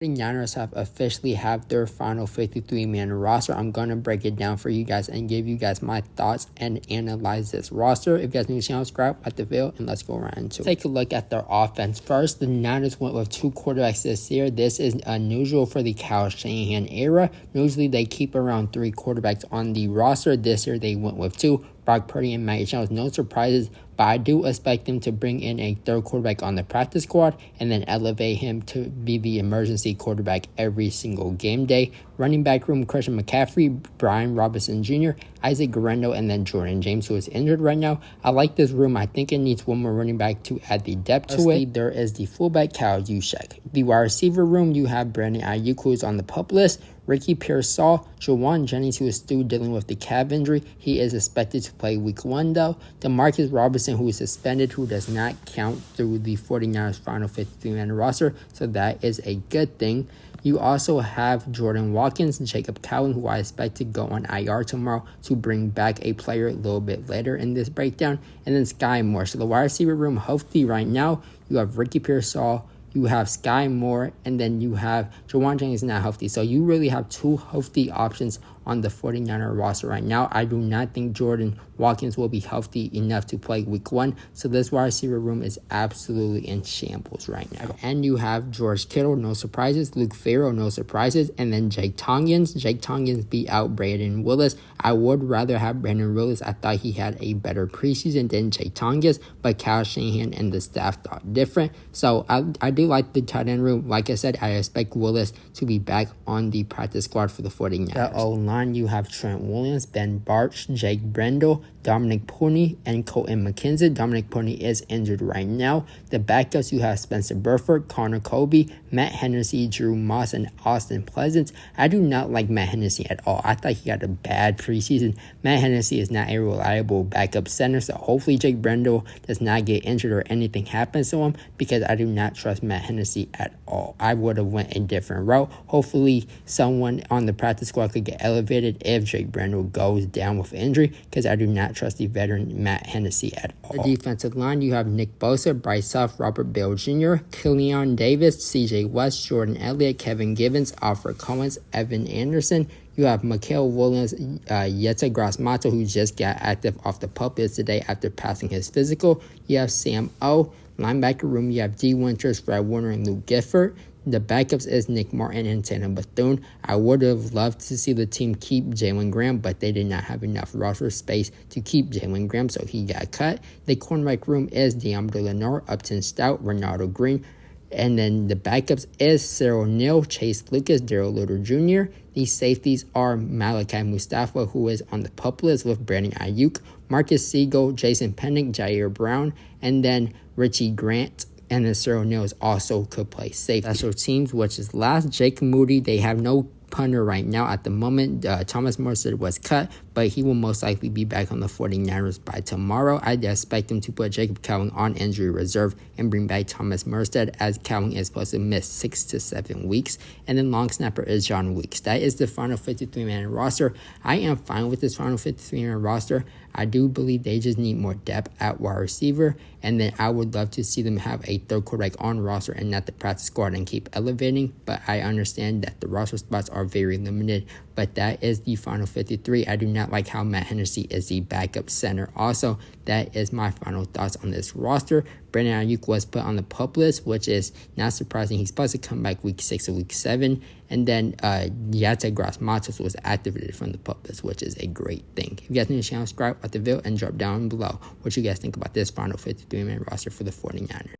49ers have officially have their final 53-man roster. I'm going to break it down for you guys and give you guys my thoughts and analyze this roster. If you guys new to the channel, subscribe at the video, and let's go right into it. Take a look at their offense. First, the Niners went with 2 quarterbacks this year. This is unusual for the Kyle Shanahan era. Usually, they keep around 3 quarterbacks on the roster. This year, they went with 2. Brock Purdy and Matty Jones. No surprises, but I do expect them to bring in a 3rd quarterback on the practice squad and then elevate him to be the emergency quarterback every single game day. Running back room, Christian McCaffrey, Brian Robinson Jr., Isaac Guerrero, and then Jordan James, who is injured right now. I like this room. I think it needs one more running back to add the depth to it. There is the fullback, Kyle Juszczyk. The wide receiver room, you have Brandon Aiyuk, who is on the PUP list, Ricky Pearsall, Jauan Jennings, who is still dealing with the calf injury. He is expected to play week 1, though. Demarcus Robinson, who is suspended, who does not count through the 49ers final 53-man roster, so that is a good thing. You also have Jordan Watkins, Jacob Cowan, who I expect to go on IR tomorrow to bring back a player a little bit later in this breakdown, and then Sky Moore. So the wide receiver room, healthy right now, you have Ricky Pearsall, you have Sky Moore, and then you have Jauan Jennings not healthy. So you really have 2 healthy options on the 49er roster right now. I do not think Jordan Watkins will be healthy enough to play week 1. So this wide receiver room is absolutely in shambles right now. And you have George Kittle, no surprises. Luke Farrell, no surprises. And then Jake Tongens. Jake Tongens beat out Brandon Willis. I would rather have Brandon Willis. I thought he had a better preseason than Jake Tongens, but Kyle Shanahan and the staff thought different. So I do like the tight end room. Like I said, I expect Willis to be back on the practice squad for the 49ers. The O-line, you have Trent Williams, Ben Barch, Jake Brendel, Dominic Purdy, and Colton McKenzie. Dominic Purdy is injured right now. The backups, you have Spencer Burford, Connor Colby, Matt Hennessy, Drew Moss, and Austin Pleasant. I do not like Matt Hennessy at all. I thought he had a bad preseason. Matt Hennessy is not a reliable backup center, so hopefully Jake Brendel does not get injured or anything happens to him, because I do not trust Matt Hennessy at all. I would have went a different route. Hopefully someone on the practice squad could get elevated if Jake Brendel goes down with injury, because I do not trust the veteran Matt Hennessy at all. The defensive line, you have Nick Bosa, Bryce Huff, Robert Bell Jr., Killian Davis, CJ West, Jordan Elliott, Kevin Givens, Alfred Collins, Evan Anderson. You have Mikael Williams, Yeta Gross-Mato, who just got active off the PUP list today after passing his physical. You have Sam O. Linebacker room, you have D. Winters, Fred Warner, and Luke Gifford. The backups is Nick Martin and Tanner Bethune. I would have loved to see the team keep Jalen Graham, but they did not have enough roster space to keep Jalen Graham, so he got cut. The cornerback room is Deommodore Lenoir, Upton Stout, Ronaldo Green. And then the backups is Cyril Neal, Chase Lucas, Daryl Luter Jr. These safeties are Malachi Mustafa, who is on the PUP list with Brandon Aiyuk, Marcus Siegel, Jason Pennick, Jair Brown, and then Richie Grant. And then Cyril Neal also could play safety. Special teams, which is last, Jake Moody. They have no punter right now at the moment. Thomas Morstead was cut, but he will most likely be back on the 49ers by tomorrow. I expect him to put Jacob Cowan on injury reserve and bring back Thomas Morstead, as Cowan is supposed to miss 6 to 7 weeks. And then long snapper is John Weeks. That is the final 53-man roster. I am fine with this final 53-man roster. I do believe they just need more depth at wide receiver, and then I would love to see them have a 3rd quarterback on roster and not the practice squad and keep elevating, but I understand that the roster spots are very limited. But that is the final 53. I do not like how Matt Hennessy is the backup center. Also, that is my final thoughts on this roster. Brandon Aiyuk was put on the PUP list, which is not surprising. He's supposed to come back week 6 or week 7. And then Yeta Gross-Mato was activated from the PUP list, which is a great thing. If you guys need to channel, subscribe at the video and drop down below what you guys think about this final 53-man roster for the 49ers.